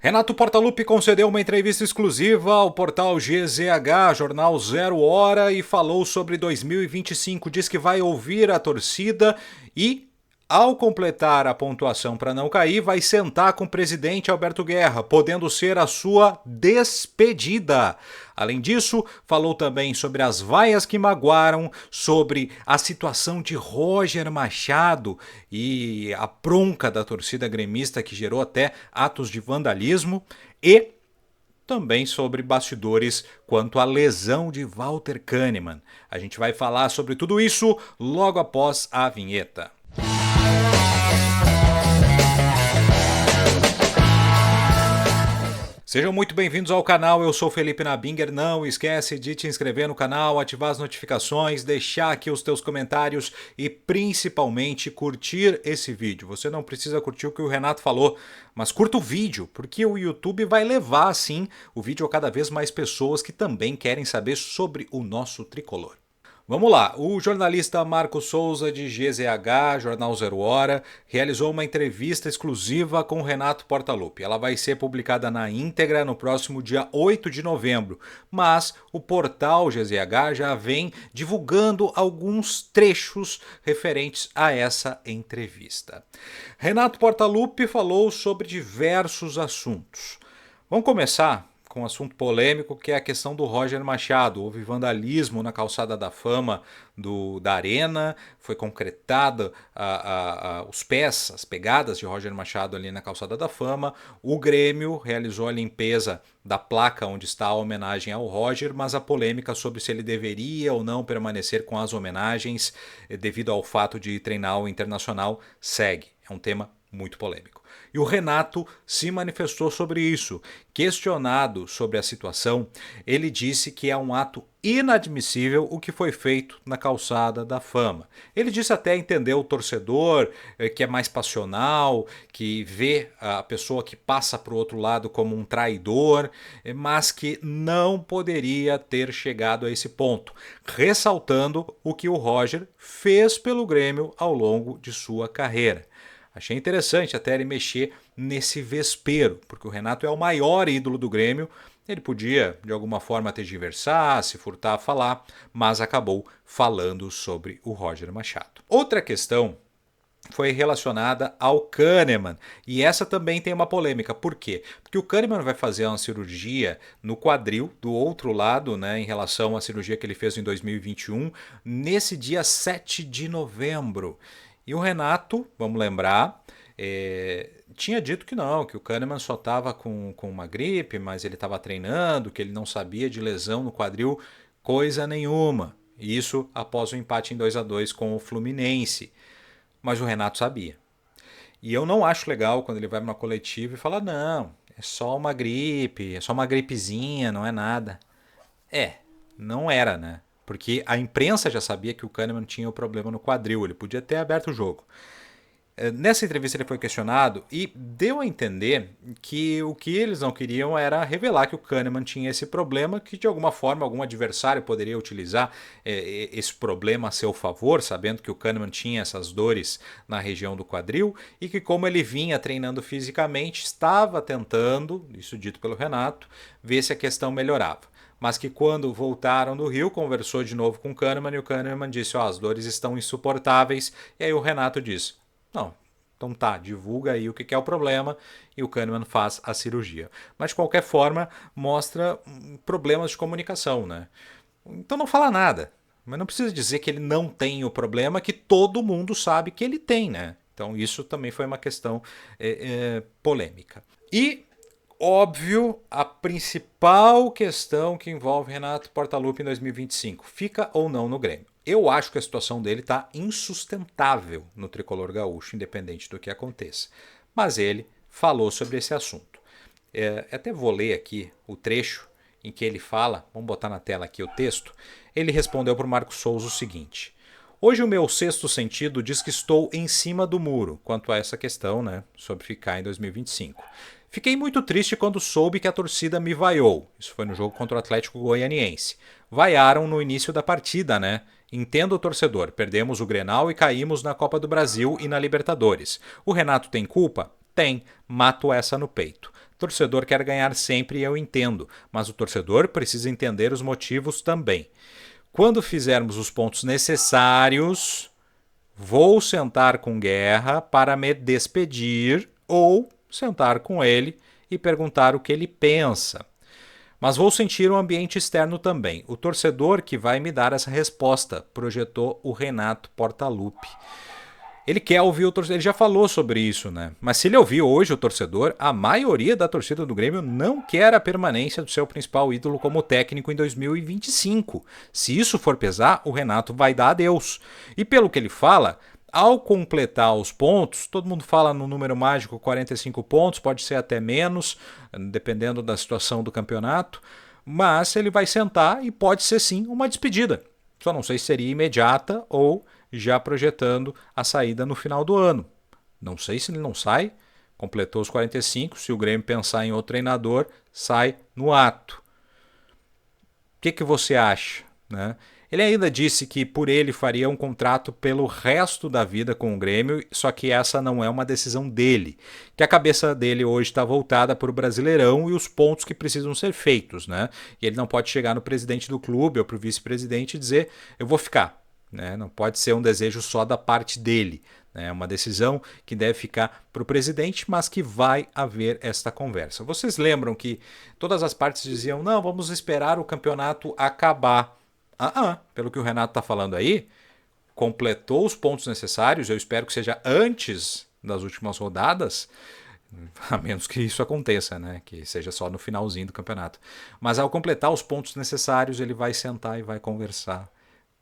Renato Portaluppi concedeu uma entrevista exclusiva ao portal GZH, jornal Zero Hora, e falou sobre 2025. Diz que vai ouvir a torcida e, ao completar a pontuação para não cair, vai sentar com o presidente Alberto Guerra, podendo ser a sua despedida. Além disso, falou também sobre as vaias que magoaram, sobre a situação de Roger Machado e a bronca da torcida gremista que gerou até atos de vandalismo e também sobre bastidores quanto à lesão de Walter Kahneman. A gente vai falar sobre tudo isso logo após a vinheta. Sejam muito bem-vindos ao canal, eu sou Felipe Nabinger. Não esquece de te inscrever no canal, ativar as notificações, deixar aqui os teus comentários e principalmente curtir esse vídeo. Você não precisa curtir o que o Renato falou, mas curta o vídeo, porque o YouTube vai levar assim o vídeo a cada vez mais pessoas que também querem saber sobre o nosso tricolor. Vamos lá, o jornalista Marco Souza de GZH, Jornal Zero Hora, realizou uma entrevista exclusiva com Renato Portaluppi. Ela vai ser publicada na íntegra no próximo dia 8 de novembro, mas o portal GZH já vem divulgando alguns trechos referentes a essa entrevista. Renato Portaluppi falou sobre diversos assuntos. Vamos começar com um assunto polêmico, que é a questão do Roger Machado. Houve vandalismo na calçada da Fama da Arena, foi concretada os pés, as pegadas de Roger Machado ali na calçada da Fama. O Grêmio realizou a limpeza da placa onde está a homenagem ao Roger, mas a polêmica sobre se ele deveria ou não permanecer com as homenagens devido ao fato de treinar o Internacional segue. É um tema muito polêmico. E o Renato se manifestou sobre isso. Questionado sobre a situação, ele disse que é um ato inadmissível o que foi feito na calçada da Fama. Ele disse até entender o torcedor, que é mais passional, que vê a pessoa que passa para o outro lado como um traidor, mas que não poderia ter chegado a esse ponto, ressaltando o que o Roger fez pelo Grêmio ao longo de sua carreira. Achei interessante até ele mexer nesse vespeiro, porque o Renato é o maior ídolo do Grêmio. Ele podia, de alguma forma, tergiversar, se furtar a falar, mas acabou falando sobre o Roger Machado. Outra questão foi relacionada ao Kahneman, e essa também tem uma polêmica. Por quê? Porque o Kahneman vai fazer uma cirurgia no quadril, do outro lado, né, em relação à cirurgia que ele fez em 2021, nesse dia 7 de novembro. E o Renato, vamos lembrar, tinha dito que não, que o Kahneman só estava com uma gripe, mas ele estava treinando, que ele não sabia de lesão no quadril, coisa nenhuma. Isso após o empate em 2-2 com o Fluminense. Mas o Renato sabia. E eu não acho legal quando ele vai para uma coletiva e fala, não, é só uma gripe, é só uma gripezinha, não é nada. Não era, né? Porque a imprensa já sabia que o Kahneman tinha o problema no quadril, ele podia ter aberto o jogo. Nessa entrevista ele foi questionado e deu a entender que o que eles não queriam era revelar que o Kahneman tinha esse problema, que de alguma forma algum adversário poderia utilizar esse problema a seu favor, sabendo que o Kahneman tinha essas dores na região do quadril e que, como ele vinha treinando fisicamente, estava tentando, isso dito pelo Renato, ver se a questão melhorava. Mas que quando voltaram do Rio, conversou de novo com o Kahneman e o Kahneman disse, as dores estão insuportáveis. E aí o Renato disse, não, então tá, divulga aí o que é o problema, e o Kahneman faz a cirurgia. Mas de qualquer forma mostra problemas de comunicação, né? Então não fala nada, mas não precisa dizer que ele não tem o problema, que todo mundo sabe que ele tem, né? Então isso também foi uma questão polêmica. E óbvio, a principal questão que envolve Renato Portaluppi em 2025, fica ou não no Grêmio? Eu acho que a situação dele está insustentável no tricolor gaúcho, independente do que aconteça. Mas ele falou sobre esse assunto. Até vou ler aqui o trecho em que ele fala, vamos botar na tela aqui o texto. Ele respondeu para o Marco Souza o seguinte: hoje o meu sexto sentido diz que estou em cima do muro quanto a essa questão, né, sobre ficar em 2025. Fiquei muito triste quando soube que a torcida me vaiou. Isso foi no jogo contra o Atlético Goianiense. Vaiaram no início da partida, né? Entendo o torcedor. Perdemos o Grenal e caímos na Copa do Brasil e na Libertadores. O Renato tem culpa? Tem. Mato essa no peito. torcedor quer ganhar sempre e eu entendo, mas o torcedor precisa entender os motivos também. Quando fizermos os pontos necessários, vou sentar com Guerra para me despedir ou sentar com ele e perguntar o que ele pensa. Mas vou sentir um ambiente externo também. O torcedor que vai me dar essa resposta, projetou o Renato Portaluppi. Ele quer ouvir o torcedor, ele já falou sobre isso, né? Mas se ele ouvir hoje o torcedor, a maioria da torcida do Grêmio não quer a permanência do seu principal ídolo como técnico em 2025. Se isso for pesar, o Renato vai dar adeus. E pelo que ele fala, ao completar os pontos, todo mundo fala no número mágico 45 pontos, pode ser até menos, dependendo da situação do campeonato, mas ele vai sentar e pode ser sim uma despedida. Só não sei se seria imediata ou já projetando a saída no final do ano. Não sei se ele não sai, completou os 45, se o Grêmio pensar em outro treinador, sai no ato. O que você acha, né? Ele ainda disse que por ele faria um contrato pelo resto da vida com o Grêmio, só que essa não é uma decisão dele. Que a cabeça dele hoje está voltada para o Brasileirão e os pontos que precisam ser feitos, né? E ele não pode chegar no presidente do clube ou para o vice-presidente e dizer, eu vou ficar. Né? Não pode ser um desejo só da parte dele. É uma decisão que deve ficar para o presidente, mas que vai haver esta conversa. Vocês lembram que todas as partes diziam, não, vamos esperar o campeonato acabar. Pelo que o Renato está falando aí, completou os pontos necessários, eu espero que seja antes das últimas rodadas, a menos que isso aconteça, né? Que seja só no finalzinho do campeonato. Mas ao completar os pontos necessários, ele vai sentar e vai conversar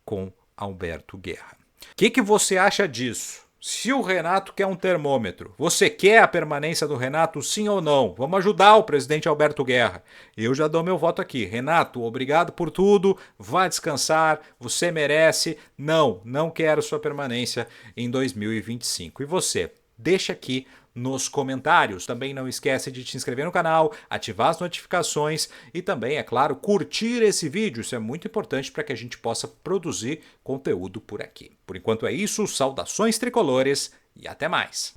com Alberto Guerra. O que você acha disso? Se o Renato quer um termômetro, você quer a permanência do Renato, sim ou não? Vamos ajudar o presidente Alberto Guerra. Eu já dou meu voto aqui. Renato, obrigado por tudo, vá descansar, você merece. Não quero sua permanência em 2025. E você? Deixa aqui nos comentários. Também não esquece de te inscrever no canal, ativar as notificações e também, é claro, curtir esse vídeo. Isso é muito importante para que a gente possa produzir conteúdo por aqui. Por enquanto é isso, saudações tricolores e até mais!